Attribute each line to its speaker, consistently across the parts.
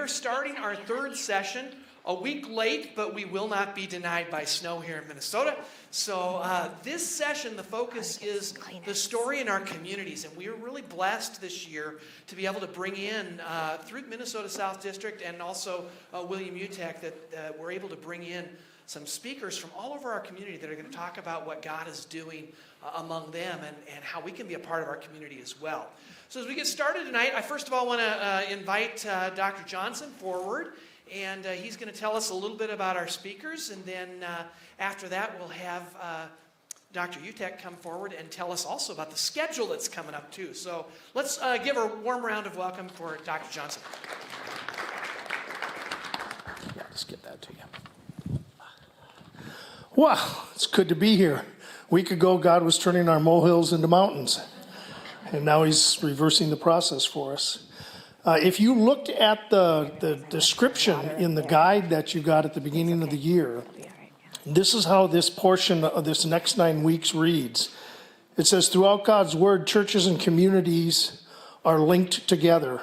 Speaker 1: are starting our third session a week late, but we will not be denied by snow here in Minnesota. So this session, the focus is the story in our communities. And we are really blessed this year to be able to bring in, through Minnesota South District and also William UTEC, that we're able to bring in some speakers from all over our community that are going to talk about what God is doing among them and how we can be a part of our community as well. So as we get started tonight, I first of all want to invite Dr. Johnson forward, and he's going to tell us a little bit about our speakers, and then after that we'll have Dr. UTEC come forward and tell us also about the schedule that's coming up too. So let's give a warm round of welcome for Dr. Johnson.
Speaker 2: Yeah, let's get that to you. Wow, it's good to be here. A week ago, God was turning our molehills into mountains, and now he's reversing the process for us. If you looked at the description in the guide that you got at the beginning of the year, this is how this portion of this next 9 weeks reads. It says, throughout God's word, churches and communities are linked together.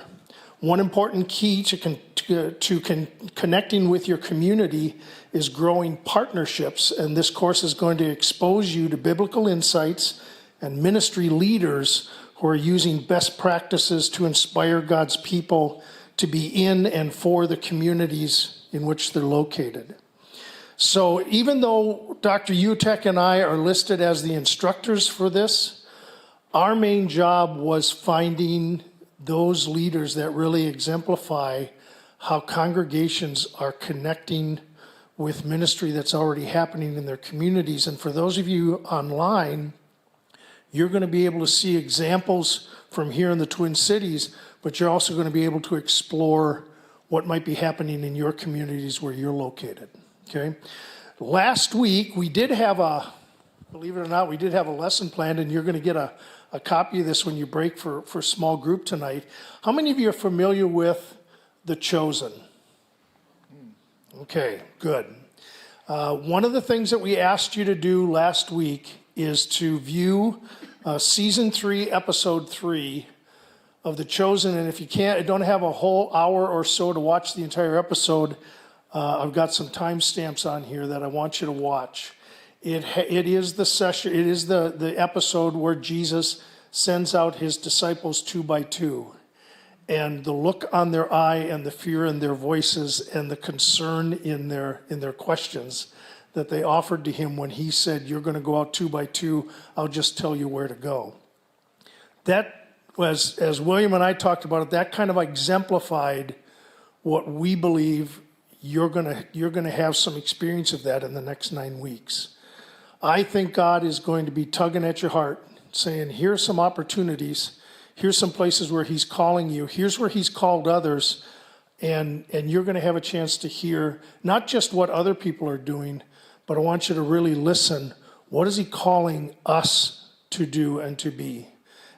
Speaker 2: One important key to connecting with your community is growing partnerships, and this course is going to expose you to biblical insights and ministry leaders who are using best practices to inspire God's people to be in and for the communities in which they're located. So even though Dr. UTEC and I are listed as the instructors for this, our main job was finding those leaders that really exemplify how congregations are connecting with ministry that's already happening in their communities. And for those of you online, you're going to be able to see examples from here in the Twin Cities, but you're also going to be able to explore what might be happening in your communities where you're located, okay? Last week, we did have believe it or not, we did have a lesson planned, and you're going to get a copy of this when you break for small group tonight. How many of you are familiar with The Chosen? Okay, good. One of the things that we asked you to do last week is to view season 3, episode 3 of The Chosen. And if you don't have a whole hour or so to watch the entire episode, I've got some timestamps on here that I want you to watch. It is the session. It is the episode where Jesus sends out his disciples 2 by 2. And the look on their eye and the fear in their voices and the concern in their questions that they offered to him when he said, you're going to go out 2 by 2, I'll just tell you where to go. That was, as William and I talked about it, that kind of exemplified what we believe you're going to have some experience of that in the next 9 weeks. I think God is going to be tugging at your heart, saying, here's some opportunities. Here's some places where he's calling you. Here's where he's called others. And you're going to have a chance to hear not just what other people are doing, but I want you to really listen. What is he calling us to do and to be?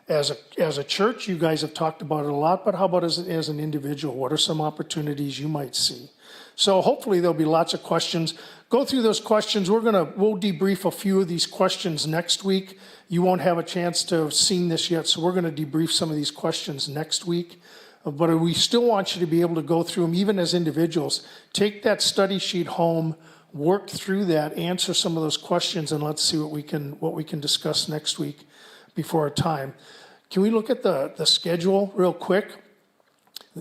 Speaker 2: As a church, you guys have talked about it a lot, but how about as an individual? What are some opportunities you might see? So hopefully there'll be lots of questions. Go through those questions. We'll debrief a few of these questions next week. You won't have a chance to have seen this yet, so we're going to debrief some of these questions next week. But we still want you to be able to go through them, even as individuals. Take that study sheet home, work through that, answer some of those questions, and let's see what we can discuss next week before our time. Can we look at the schedule real quick?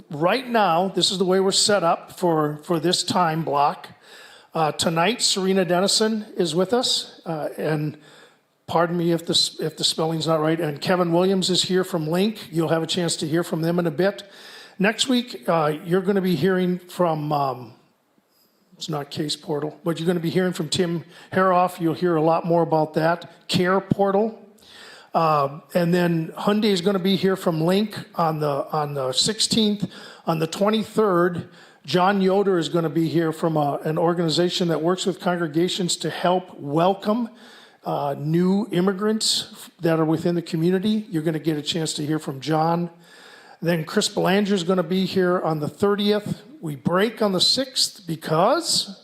Speaker 2: Right now, this is the way we're set up for this time block. Tonight, Serena Dennison is with us, and pardon me if the spelling's not right, and Kevin Williams is here from Link. You'll have a chance to hear from them in a bit. Next week, you're going to be hearing from, it's not Case Portal, but you're going to be hearing from Tim Haroff. You'll hear a lot more about that. Care Portal. And then Hyundai is going to be here from Link on the 16th. On the 23rd, John Yoder is going to be here from an organization that works with congregations to help welcome new immigrants that are within the community. You're going to get a chance to hear from John. Then Chris Belanger is going to be here on the 30th. We break on the 6th because,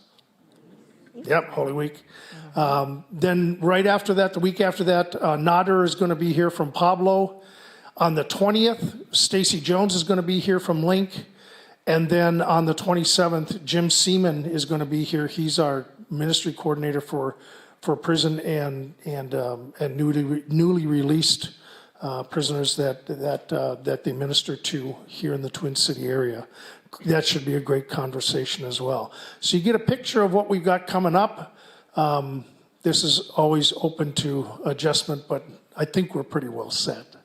Speaker 2: Holy Week. Then right after that, the week after that, Nader is going to be here from Pablo. On the 20th, Stacy Jones is going to be here from Link. And then on the 27th, Jim Seaman is going to be here. He's our ministry coordinator for prison and newly released prisoners that they minister to here in the Twin City area. That should be a great conversation as well. So you get a picture of what we've got coming up. This is always open to adjustment, but I think we're pretty well set.